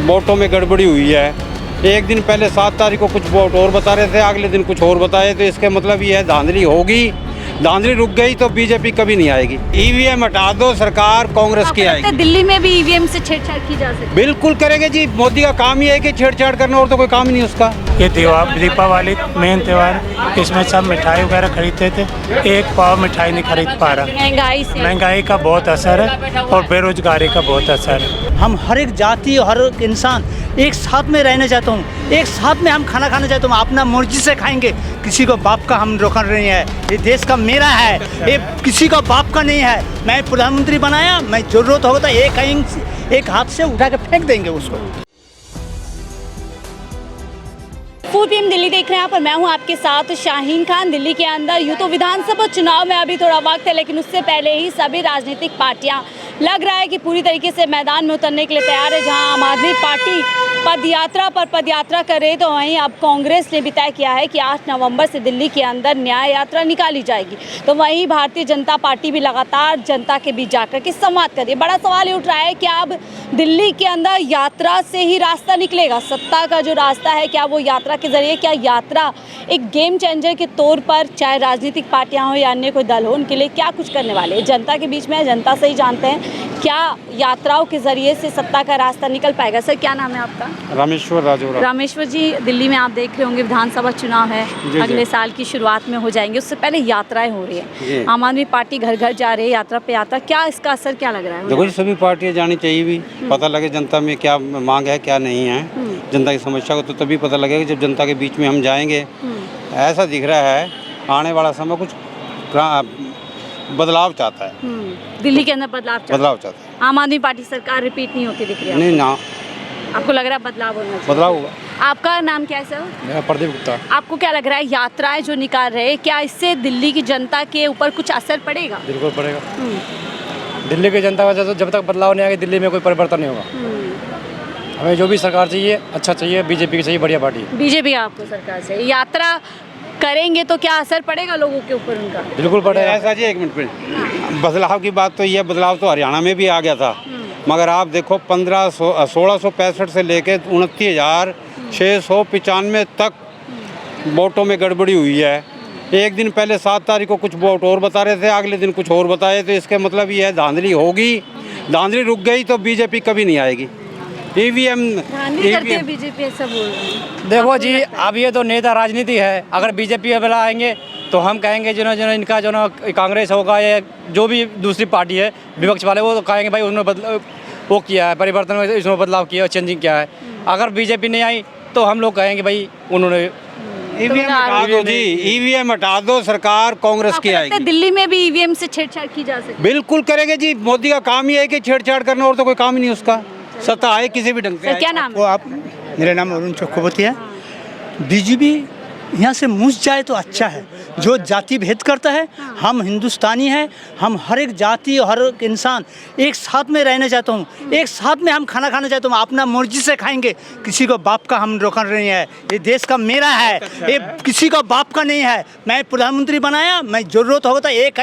वोटों में गड़बड़ी हुई है। एक दिन पहले 7 तारीख को कुछ वोट और बता रहे थे, अगले दिन कुछ और बताए, तो इसके मतलब ये है धांधली होगी। धांधली रुक गई तो बीजेपी कभी नहीं आएगी। ईवीएम हटा दो, सरकार कांग्रेस की आएगी। दिल्ली में भी ईवीएम से छेड़छाड़ की जा सकती है? बिल्कुल करेंगे जी, मोदी का काम ही है कि छेड़छाड़ करना, और तो कोई काम ही नहीं उसका। ये दीपावली मेन त्यौहार, इसमें सब मिठाई वगैरह खरीदते थे, एक पाव मिठाई नहीं खरीद पा रहा। महंगाई का बहुत असर है और बेरोजगारी का बहुत असर है। हम हर एक जाति, हर एक इंसान एक साथ में रहना चाहता हूँ, एक साथ में हम खाना खाना चाहता हूँ, अपना मर्जी से खाएंगे। किसी को बाप का हम रोकन नहीं है, ये देश का मेरा है, ये किसी का बाप का नहीं है। मैं प्रधानमंत्री बनाया, मैं जरूरत होगा तो एक हाथ से उठा के फेंक देंगे उसको। फुल पीएम दिल्ली देख रहे हैं आप और मैं हूं आपके साथ शाहीन खान। दिल्ली के अंदर यूँ तो विधानसभा चुनाव में अभी थोड़ा वक्त है, लेकिन उससे पहले ही सभी राजनीतिक पार्टियां लग रहा है कि पूरी तरीके से मैदान में उतरने के लिए तैयार है। जहां आम आदमी पार्टी पदयात्रा कर रही, तो वहीं अब कांग्रेस ने भी तय किया है कि 8 नवंबर से दिल्ली के अंदर न्याय यात्रा निकाली जाएगी। तो वहीं भारतीय जनता पार्टी भी लगातार जनता के बीच जाकर के संवाद कर रही है। बड़ा सवाल ये उठ रहा है कि अब दिल्ली के अंदर यात्रा से ही रास्ता निकलेगा, सत्ता का जो रास्ता है, क्या वो यात्रा के जरिए, क्या यात्रा एक गेम चेंजर के तौर पर, चाहे राजनीतिक पार्टियां हो या अन्य कोई दल हो, उनके लिए क्या कुछ करने वाले हैं? जनता के बीच में, जनता से ही जानते हैं क्या यात्राओं के जरिए से सत्ता का रास्ता निकल पाएगा। सर, क्या नाम है आपका? रामेश्वर राजौरा। रामेश्वर जी, दिल्ली में आप देख रहे होंगे विधानसभा चुनाव है, अगले साल की शुरुआत में हो जाएंगे, उससे पहले यात्राएं हो रही है। आम आदमी पार्टी घर घर जा रही है, यात्रा पे यात्रा, क्या इसका असर क्या लग रहा है? देखो जी, सभी पार्टियां जानी चाहिए भी, पता लगे जनता में क्या मांग है क्या नहीं है, जनता की समस्या को तो तभी पता लगेगा जब जनता के बीच में हम जाएंगे। ऐसा दिख रहा है आने वाला समय कुछ बदलाव चाहता है, दिल्ली के अंदर बदलाव चाहता है। आम आदमी पार्टी सरकार रिपीट नहीं होती दिख रही है? नहीं ना, आपको लग रहा है बदलाव होना चाहिए? बदलाव होगा। आपका नाम क्या है सर? मेरा प्रदीप गुप्ता। आपको क्या लग रहा है यात्राएं जो निकाल रहे हैं, क्या इससे दिल्ली की जनता के ऊपर कुछ असर पड़ेगा? बिल्कुल पड़ेगा। दिल्ली की जनता का जब तक बदलाव नहीं आएगा, दिल्ली में कोई परिवर्तन नहीं होगा। हमें जो भी सरकार चाहिए अच्छा चाहिए, बीजेपी की चाहिए, बढ़िया पार्टी। बीजेपी आपको सरकार से यात्रा करेंगे तो क्या असर पड़ेगा लोगों के ऊपर उनका? बिल्कुल पड़ेगा। ऐसा जी, एक मिनट, बदलाव की बात तो ये, बदलाव तो हरियाणा में भी आ गया था, मगर आप देखो 1665 से लेके 29,695 तक वोटों में गड़बड़ी हुई है। एक दिन पहले 7 तारीख को कुछ वोट और बता रहे थे, अगले दिन कुछ और बताए, तो इसके मतलब ये है धांधली होगी। धांधली रुक गई तो बीजेपी कभी नहीं आएगी। ईवीएम बीजेपी ऐसा बोल रहे हैं। देखो जी, अब ये तो नेता राजनीति है, अगर बीजेपी वाला आएंगे तो हम कहेंगे जो इनका जो ना कांग्रेस होगा या जो भी दूसरी पार्टी है विपक्ष वाले, वो तो कहेंगे भाई उन्होंने वो किया है परिवर्तन, इसमें बदलाव किया है, चेंजिंग किया है। अगर बीजेपी नहीं आई तो हम लोग कहेंगे भाई उन्होंने ईवीएम हटा दो जी, ईवीएम हटा दो, सरकार कांग्रेस की आएगी। दिल्ली में भी ईवीएम से छेड़छाड़ की जा सकती है? बिल्कुल करेंगे जी, मोदी का काम ही है कि छेड़छाड़ करना, और तो कोई काम ही नहीं उसका। सत्ता आए किसी भी ढंग से। क्या नाम वो आप, मेरा नाम अरुण चक्रवर्ती है। बीजेपी यहाँ से मूस जाए तो अच्छा है। जो जाति भेद करता है, हम हिंदुस्तानी हैं, हम हर एक जाति, हर एक इंसान एक साथ में रहना चाहता हूँ, एक साथ में हम खाना खाना चाहता हूँ, अपना मर्जी से खाएंगे। किसी को बाप का हम रोकन नहीं है, ये देश का मेरा है, ये किसी का बाप का नहीं है। मैं प्रधानमंत्री बनाया, मैं जरूरत होगा तो एक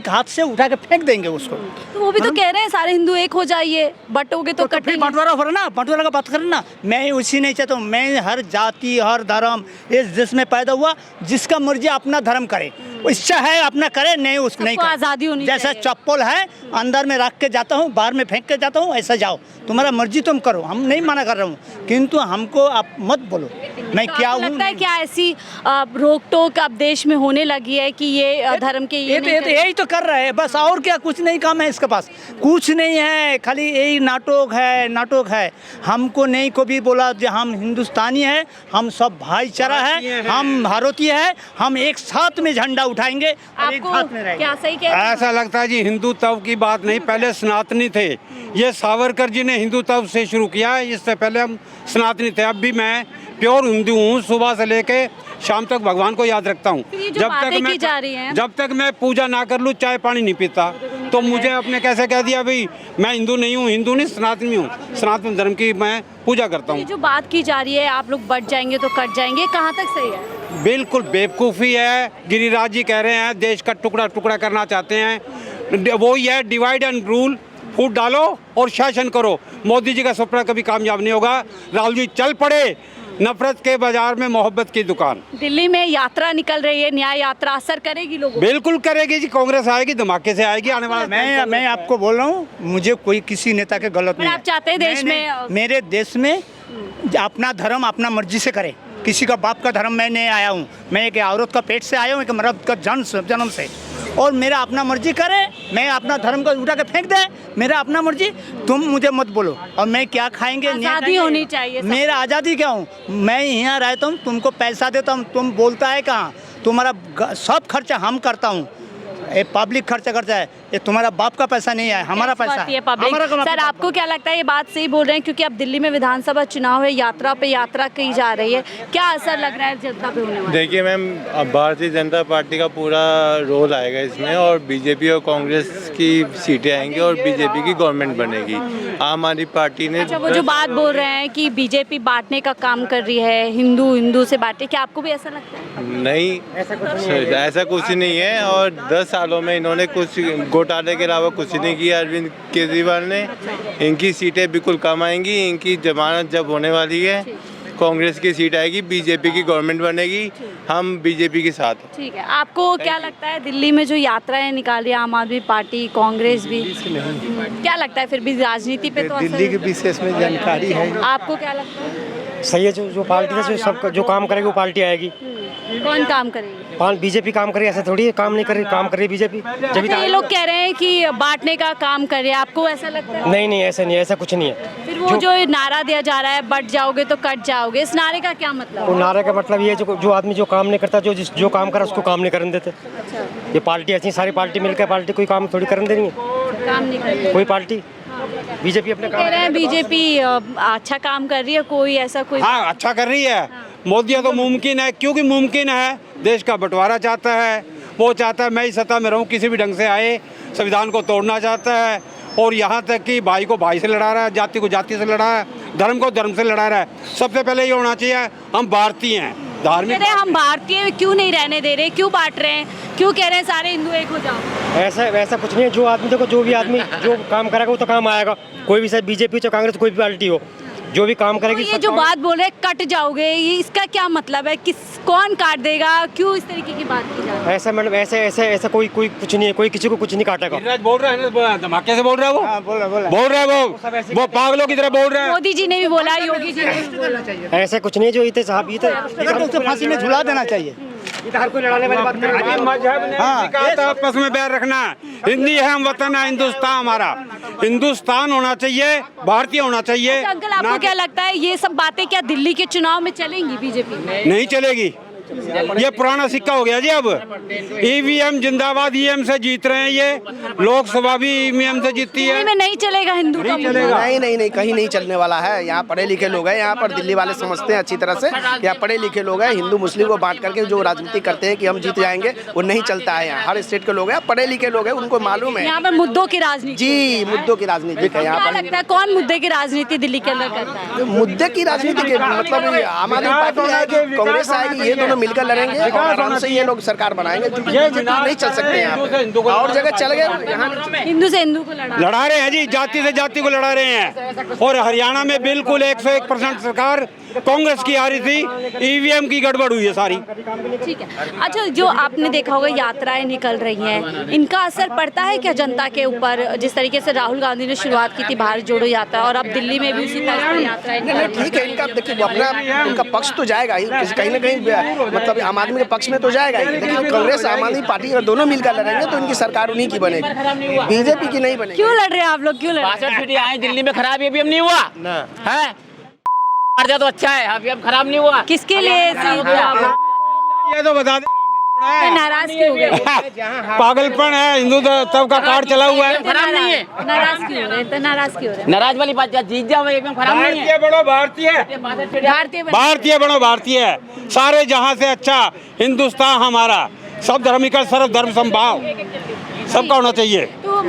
हाथ से उठा के फेंक देंगे उसको। तो वो भी तो कह रहे हैं सारे हिंदू एक हो जाइए, बटोगे तो कटेंगे। बंटवारा हो रहा ना, बंटवारा का बात करें ना, मैं उसी नहीं चाहता हूँ। मैं हर जाति, हर धर्म इस देश में पैदा हुआ, जिसका मर्जी अपना धर्म करे, इच्छा है अपना करे, नहीं उसको नहीं करे। आज़ादी होनी चाहिए। जैसा चप्पल है अंदर में रख के जाता हूँ, बाहर में फेंक के जाता हूँ, ऐसा जाओ, तुम्हारा मर्जी तुम करो, हम नहीं मना कर रहा हूँ, किंतु हमको आप मत बोलो मैं क्या हूँ। लगता है क्या ऐसी रोक टोक अब देश में होने लगी है कि ये धर्म के ये यही तो कर रहे हैं बस, और क्या, कुछ नहीं काम है इसके पास, कुछ नहीं है, खाली यही नाटक है। हमको नहीं को भी बोला जो हम हिंदुस्तानी है, हम सब भाईचारा है, हम भारतीय है, हम एक साथ में झंडा उठाएंगे और एक साथ में रहेंगे। क्या सही कह रहे हैं? ऐसा लगता है जी, हिंदुत्व की बात नहीं, पहले सनातनी थे। ये सावरकर जी ने हिंदुत्व से शुरू किया है, इससे पहले हम सनातनी थे। अब भी मैं प्योर हिंदू हूँ, सुबह से लेके शाम तक भगवान को याद रखता हूँ। जब तक मैं पूजा ना कर लूँ, चाय पानी नहीं पीता, तो मुझे अपने कैसे कह दिया भाई मैं हिंदू नहीं हूँ, हिंदू नहीं सनातनी हूँ, सनातन धर्म की मैं पूजा करता हूँ। जो बात की जा रही है आप लोग बट जाएंगे तो कट जाएंगे, कहाँ तक सही है? बिल्कुल बेवकूफ़ी है। गिरिराज जी कह रहे हैं देश का टुकड़ा टुकड़ा करना चाहते हैं, वो ही है डिवाइड एंड रूल। फूट डालो और शासन करो। मोदी जी का सपना कभी कामयाब नहीं होगा। राहुल जी चल पड़े नफरत के बाजार में मोहब्बत की दुकान। दिल्ली में यात्रा निकल रही है, न्याय यात्रा असर करेगी लोगों पे? बिल्कुल करेगी जी, कांग्रेस आएगी, धमाके से आएगी आने वाला। मैं आपको बोल रहा हूँ, मुझे कोई किसी नेता के गलत नहीं आप चाहते हैं देश में मेरे देश में अपना धर्म अपना मर्जी से करे। किसी का बाप का धर्म मैं नहीं आया हूँ, मैं एक औरत का पेट से आया हूँ, एक मर्द का जन्म से, और मेरा अपना मर्जी करे। मैं अपना धर्म को उठा के फेंक दे, मेरा अपना मर्जी। तुम मुझे मत बोलो और मैं क्या खाएंगे। आज़ादी होनी चाहिए। मेरा आज़ादी क्या हूँ, मैं यहाँ रहता हूँ, तुमको पैसा देता हूँ, तुम बोलता है कहाँ। तुम्हारा सब खर्चा हम करता हूँ, ये पब्लिक खर्चा करता है, ये तुम्हारा बाप का पैसा नहीं है, हमारा पैसा है। सर आपको क्या लगता है ये बात सही बोल रहे हैं? क्योंकि अब दिल्ली में विधानसभा चुनाव है, यात्रा पे यात्रा की जा रही है, क्या असर लग रहा है जनता पे होने वाला? देखिए मैम, अब भारतीय जनता पार्टी का पूरा रोल आएगा इसमें, और बीजेपी और कांग्रेस की सीटें आएंगी और बीजेपी की गवर्नमेंट बनेगी। आम आदमी पार्टी ने अच्छा, वो जो बात बोल रहे हैं कि बीजेपी बांटने का काम कर रही है, हिंदू से बांटे, क्या आपको भी ऐसा लगता है? नहीं, ऐसा कुछ नहीं है, और 10 सालों में इन्होंने कुछ घोटाले के अलावा कुछ नहीं किया अरविंद केजरीवाल ने। इनकी सीटें बिल्कुल कम आएंगी, इनकी जमानत जब होने वाली है, कांग्रेस की सीट आएगी, बीजेपी की गवर्नमेंट बनेगी, हम बीजेपी के साथ हैं। ठीक है, आपको क्या लगता है दिल्ली में जो यात्राएं निकाली आम आदमी पार्टी, कांग्रेस भी, क्या लगता है फिर भी राजनीति पे तो दिल्ली के विशेष में जानकारी है? आपको क्या लगता है? सही है, जो पार्टी से सब जो काम करेगी वो पार्टी आएगी। कौन काम करेगी? बीजेपी काम करेगी, ऐसा थोड़ी है काम नहीं करे, काम करे बीजेपी। जब ये लोग कह रहे हैं कि बांटने का काम कर रहे हैं, आपको ऐसा लगता है? नहीं, ऐसा नहीं है, ऐसा कुछ नहीं है। फिर वो जो नारा दिया जा रहा है, बट जाओगे तो कट जाओगे, इस नारे का क्या मतलब? वो नारे का मतलब ये है, जो आदमी जो काम नहीं करता, जो काम करा उसको काम नहीं करने देते। ये पार्टी ऐसी, सारी पार्टी मिलकर पार्टी कोई काम थोड़ी करने देनी है, काम नहीं कर रही कोई पार्टी। बीजेपी अपने कह रहे हैं बीजेपी अच्छा काम कर रही है, कोई ऐसा कोई? हाँ, अच्छा कर रही है। मोदी तो मुमकिन है, क्योंकि मुमकिन है, देश का बंटवारा चाहता है, वो चाहता है मैं ही सत्ता में रहूं, किसी भी ढंग से आए, संविधान को तोड़ना चाहता है, और यहाँ तक कि भाई को भाई से लड़ा रहा है, जाति को जाति से लड़ा है, धर्म को धर्म से लड़ा रहा है। सबसे पहले ये होना चाहिए हम भारतीय हैं, धार्मिक। हम भारतीय क्यों नहीं रहने दे रहे, क्यों बांट रहे हैं, क्यों कह रहे हैं सारे हिंदू एक हो जाओ? ऐसा कुछ नहीं है। जो आदमी देखो, जो भी आदमी जो काम करेगा वो तो काम आएगा, कोई भी, शायद बीजेपी हो कांग्रेस, कोई भी पार्टी हो, जो भी काम करेगी। तो ये जो बात बोल रहे कट जाओगे, ये इसका क्या मतलब है? कौन काट देगा, क्यों इस तरीके की बात की जा रही है? ऐसा मैडम, ऐसा कोई कुछ नहीं है, कोई किसी को कुछ नहीं काटेगा। बोल रहा है ना, धमाके से बोल रहा है वो। बोल रहा है वो पागलों की तरह बोल रहा है। मोदी जी ने भी बोला, योगी जी ने भी बोला। ऐसा कुछ नहीं है, जो इतने साहब तो फांसी में झुला देना चाहिए। हर कोई लड़ाने वाली बात नहीं। मजहब ने सिखाया था आपस में बैर रखना। हिंदी है, हम वतन है, हिंदुस्तान हमारा, हिंदुस्तान होना चाहिए, भारतीय होना चाहिए। अंकल आपको क्या लगता है ये सब बातें क्या दिल्ली के चुनाव में चलेंगी बीजेपी में? नहीं चलेगी, ये पुराना सिक्का हो गया जी। अब ईवीएम जिंदाबाद, ईवीएम से जीत रहे हैं, ये लोकसभा भी ईवीएम से जीतती है। में नहीं चलेगा हिंदू का मुद्दा? नहीं, कहीं नहीं चलने वाला है। यहाँ पढ़े लिखे लोग हैं, यहाँ पर दिल्ली वाले समझते हैं अच्छी तरह से, यहाँ पढ़े लिखे लोग हैं। हिंदू मुस्लिम को बांट करके जो राजनीति करते हैं कि हम जीत जाएंगे, वो नहीं चलता है। यहाँ हर स्टेट के लोग हैं, पढ़े लिखे लोग हैं, उनको मालूम है। यहाँ पर मुद्दों की राजनीति, जी, मुद्दों की राजनीति है यहाँ पर। लगता है कौन मुद्दे की राजनीति दिल्ली के अंदर करता है? मुद्दे की राजनीति के मतलब आम आदमी पार्टी आएगी, कांग्रेस आएगी, ये दोनों मिलकर लड़ेंगे और आराम से ये लोग सरकार बनाएंगे। नहीं चल सकते यहाँ पे, और जगह चल गए। यहाँ हिंदू से हिंदू को लड़ा रहे हैं जी, जाति से जाति को लड़ा रहे हैं। और हरियाणा में बिल्कुल 101% सरकार कांग्रेस की आ रही थी, ईवीएम की गड़बड़ हुई है सारी। ठीक है, अच्छा, जो आपने देखा होगा यात्राएं निकल रही हैं, इनका असर पड़ता है क्या जनता के ऊपर? जिस तरीके से राहुल गांधी ने शुरुआत की थी भारत जोड़ो यात्रा, और अब दिल्ली में भी उसी तरह की यात्राएं निकल रही हैं। ठीक है, इनका देखिए अपना उनका पक्ष तो जाएगा ही, कहीं ना कहीं मतलब आम आदमी के पक्ष में तो जाएगा ही। लेकिन कांग्रेस आम आदमी पार्टी अगर दोनों मिलकर लड़ेंगे तो इनकी सरकार उन्हीं की बनेगी, बीजेपी की नहीं बनेगी। क्यों लड़ रहे हैं आप लोग, क्यों लड़ रहे हैं? 62 सीटें आई दिल्ली में, खराब ये भी हम नहीं हुआ है, मर जाए तो अच्छा है, अभी अब खराब नहीं हुआ। किसके लिए ये तो बता दे, नाराज क्यों हो गए? पागलपन है, हिंदू तब का कार्ड चला हुआ है। खराब नहीं है, नाराज क्यों हो रहे हैं? तो नाराज क्यों हो रहे हैं? नाराज वाली बात, जीत जाओ एकदम खराब नहीं है। भारतीय बनो भारतीय, भारतीय बनो भारतीय, सारे जहां से अच्छा हिंदुस्तान हमारा, सब धर्म का सर्व धर्म संभाव सबका होना चाहिए। तो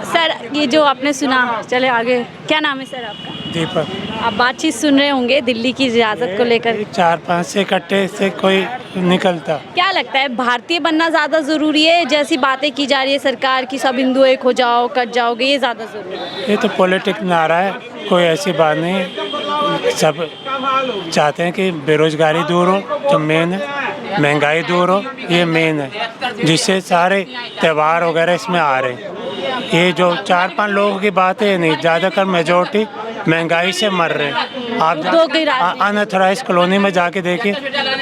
सर, ये जो आपने सुना, चले आगे, क्या नाम है सर आपका? दीपक। आप बातचीत सुन रहे होंगे दिल्ली की इजाज़त को लेकर। 4-5 से इकट्ठे से कोई निकलता। क्या लगता है भारतीय बनना ज़्यादा ज़रूरी है, जैसी बातें की जा रही है सरकार की सब हिंदू एक हो जाओ कट जाओगे, ये ज़्यादा ज़रूरी है? ये तो पॉलिटिक्स नारा है, कोई ऐसी बात नहीं। सब चाहते हैं कि बेरोजगारी दूर हो, जो मेन है, महंगाई दूर हो, ये मेन है, जिससे सारे त्यौहार वगैरह इसमें आ रहे हैं। ये जो 4-5 लोगों की बात है नहीं, ज़्यादातर मेजोरिटी महंगाई से मर रहे हैं। आप अनऑथराइज कॉलोनी में जाके देखिए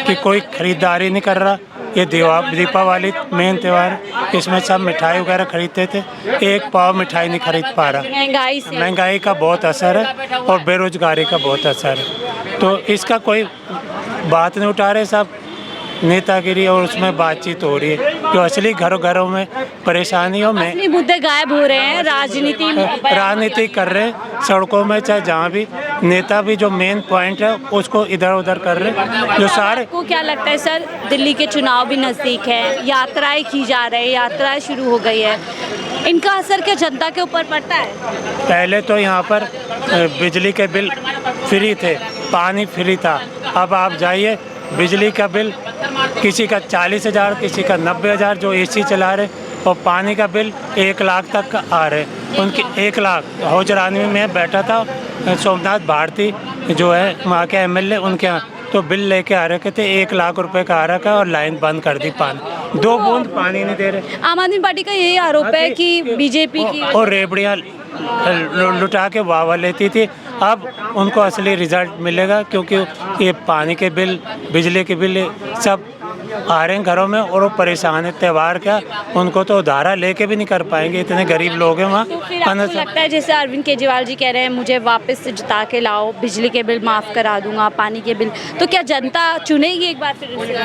कि कोई खरीदारी नहीं कर रहा। ये दीपावली मेन त्यौहार, इसमें सब मिठाई वगैरह खरीदते थे, एक पाव मिठाई नहीं खरीद पा रहा। महंगाई का बहुत असर है और बेरोजगारी का बहुत असर है। तो इसका कोई बात नहीं उठा रहे सब, नेतागिरी और उसमें बातचीत हो रही है। जो असली घरों में परेशानियों में असली मुद्दे गायब हो रहे हैं, राजनीति कर रहे हैं सड़कों में, चाहे जहाँ भी नेता भी जो मेन पॉइंट है उसको इधर उधर कर रहे हैं। जो सारे को क्या लगता है सर, दिल्ली के चुनाव भी नज़दीक है, यात्राएं की जा रही है, यात्राएं शुरू हो गई है, इनका असर क्या जनता के ऊपर पड़ता है? पहले तो यहाँ पर बिजली के बिल फ्री थे, पानी फ्री था। अब आप जाइए, बिजली का बिल किसी का 40,000, किसी का 90,000 जो एसी चला रहे, और पानी का बिल 1 लाख तक आ रहे। उनकी 1 लाख हौजरानी में बैठा था सोमनाथ भारती जो है वहाँ के एमएलए, उनके यहाँ तो बिल लेके आ रखे थे 1 लाख रुपए का आ रखा, और लाइन बंद कर दी, पानी 2 बूंद पानी नहीं दे रहे। आम आदमी पार्टी का यही आरोप है कि बीजेपी की और रेबड़ियाँ लुटा के वाह लेती थी। अब उनको असली रिजल्ट मिलेगा, क्योंकि ये पानी के बिल, बिजली के बिल सब आ रहे हैं घरों में, और वो परेशान है। त्यौहार क्या, उनको तो उधारा लेके भी नहीं कर पाएंगे, इतने गरीब लोग हैं वहाँ। तो फिर आपको लगता है जैसे अरविंद केजरीवाल जी कह रहे हैं मुझे वापस से जिता के लाओ, बिजली के बिल माफ़ करा दूंगा, पानी के बिल, तो क्या जनता चुनेगी एक बार फिर?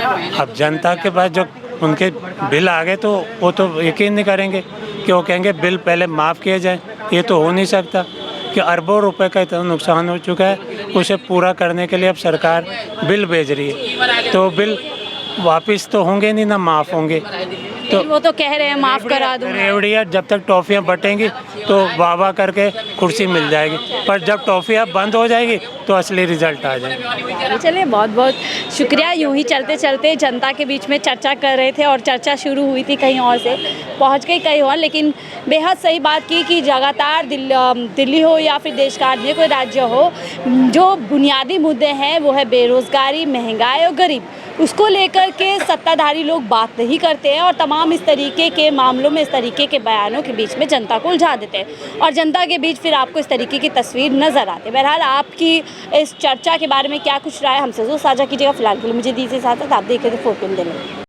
अब जनता के पास जो उनके बिल आ गए तो वो तो यकीन नहीं करेंगे कि वो कहेंगे बिल पहले माफ़ किए जाए। ये तो हो नहीं सकता कि अरबों रुपए का इतना नुकसान हो चुका है, उसे पूरा करने के लिए अब सरकार बिल भेज रही है, तो बिल वापस तो होंगे नहीं, ना माफ़ होंगे। तो वो तो कह रहे हैं माफ़ करा दूंगा। रेवड़िया जब तक टॉफ़ियाँ बटेंगी तो वाह करके कुर्सी मिल जाएगी, पर जब टॉफ़ियाँ बंद हो जाएगी तो असली रिजल्ट आ जाएगा। चलिए, बहुत बहुत शुक्रिया। यूँ ही चलते चलते जनता के बीच में चर्चा कर रहे थे, और चर्चा शुरू हुई थी कहीं और से, पहुँच गई कहीं और, लेकिन बेहद सही बात की कि लगातार दिल्ली हो या फिर देश का अन्य कोई राज्य हो, जो बुनियादी मुद्दे हैं वो है बेरोज़गारी, महंगाई और गरीब, उसको लेकर के सत्ताधारी लोग बात नहीं करते हैं, और तमाम इस तरीके के मामलों में, इस तरीके के बयानों के बीच में जनता को उलझा देते हैं, और जनता के बीच फिर आपको इस तरीके की तस्वीर नज़र आती है। बहरहाल आपकी इस चर्चा के बारे में क्या कुछ राय हमसे ज़रूर साझा कीजिएगा। फिलहाल के लिए मुझे दीजिए साथ, आप देख रहे थे 4PM दिल्ली।